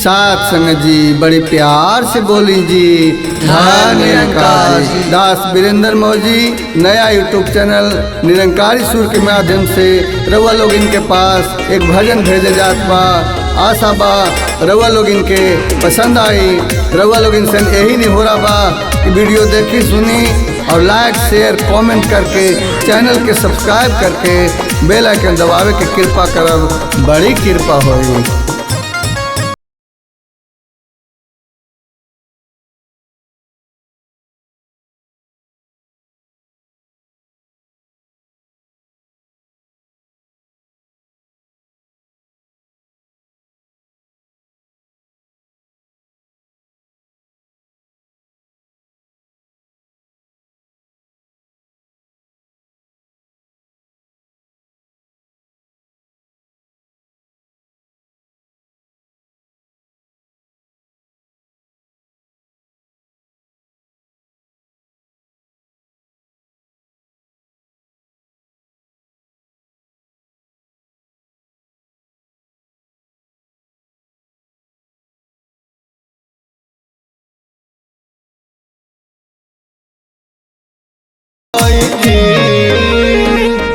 साथ संग जी बड़े प्यार से बोली जी धन निरंकारी। दास वीरेंद्र मौजी नया यूट्यूब चैनल निरंकारी सुर के माध्यम से रउआ लोग इनके पास एक भजन भेजे जात बा। आशा बा रउआ लोग इनके पसंद आई। रउआ लोग इनसे यही नहीं हो रहा बा कि वीडियो देखी सुनी और लाइक शेयर कमेंट करके चैनल के सब्सक्राइब करके बेल आइकन दबावे के कृपा करब, बड़ी कृपा होई।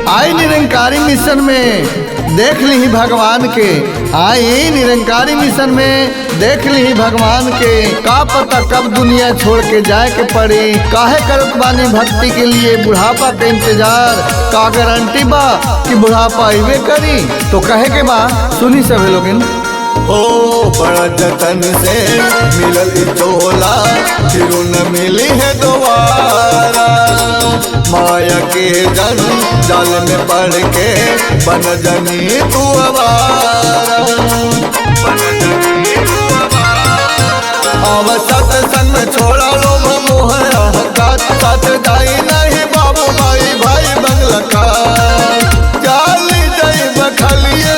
आई निरंकारी मिशन में देख ली भगवान के, आई निरंकारी मिशन में देख ली भगवान के। का पता कब दुनिया छोड़ के जाए के पड़ी, काहे करत बानी भक्ति के लिए बुढ़ापा के इंतजार। का गारंटी बा कि बुढ़ापा आइबे करी, तो कहे के बा सुनी सभी लोगिन। ओ बड़ा जतन से मिलल चोला फिर न मिली है दोबारा। माया के जन जाल में पड़ के बन जनी तू आवारा। अब सत्संग में छोड़ा लोभ मोह अहंकार, साथ जाई नहीं बाबू माई भाई बंगला का। जाली जाई बखलिए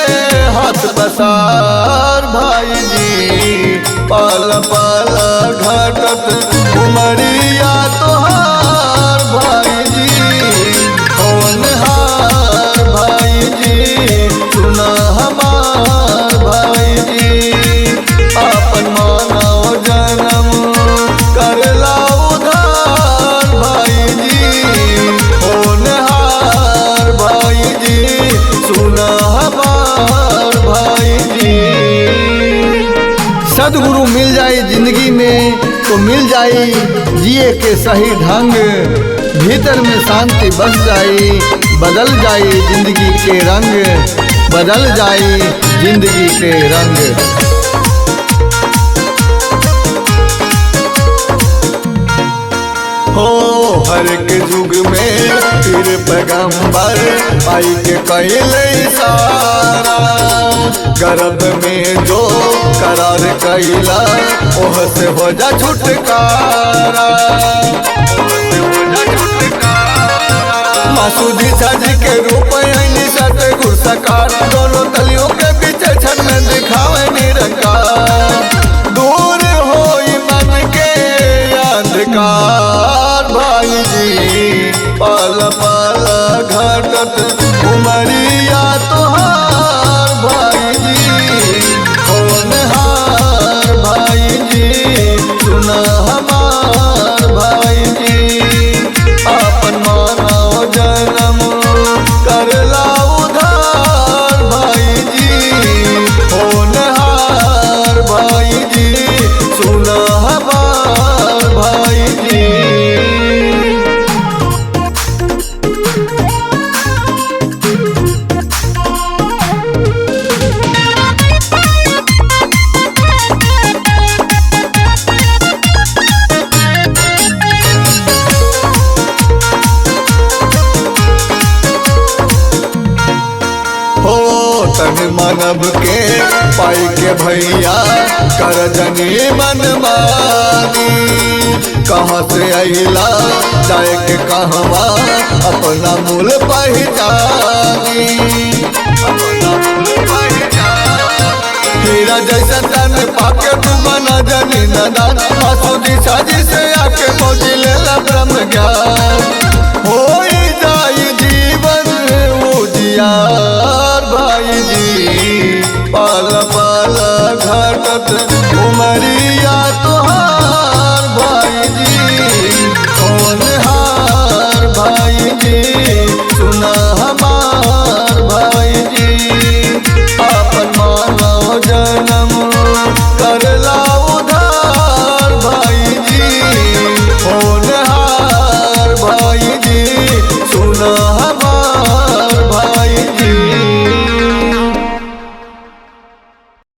हाथ पसार भाई जी, पाल पाल घाटत उमरिया तोहार भाई जी। कौन हार भाई जी सुना हमार भाई जी। अपन मानव जन्म करला उधार भाई जी। कौन हार भाई जी सुना हमार भाई जी। सदगुरु मिल जाए जिंदगी में तो मिल जाए जिए के सही ढंग। भीतर में शांति बस जाए, बदल जाए जिंदगी के रंग, बदल जाए जिंदगी के रंग। हो हर एक युग में फिर पैगंबर आई के कैले सारा। गर्भ में जो करार कैला ओह से हो जा छुटकारा। मासूदी साजी के रूप आईनी सतगुरु साकार, दोनों तलियों के पीछे क्षण में दिखावे निरंकार। दूर होई मन के अंधकार भाई जी, पाल पाल घाटत उमरिया तोहार भाई जी। कौन हार भाई जी सुना हमार भाई जी। अपन मानव जन्म करला उधार भाई जी। कौन हार भाई जी सुना हमार भाई जी। तन मानव के पाई के भैया कर जनी मन मानी। कहाँ से अहिला जाए के कहवा अपना मूल पहचानी। हीरा जैसा तन पाके तू मना जनी नदान। मासूदी साजी से आके मौजी लेला ब्रह्म ज्ञान। हो जाई जीवन उजियार भाई जी, पाल पाल घाटत बात उमर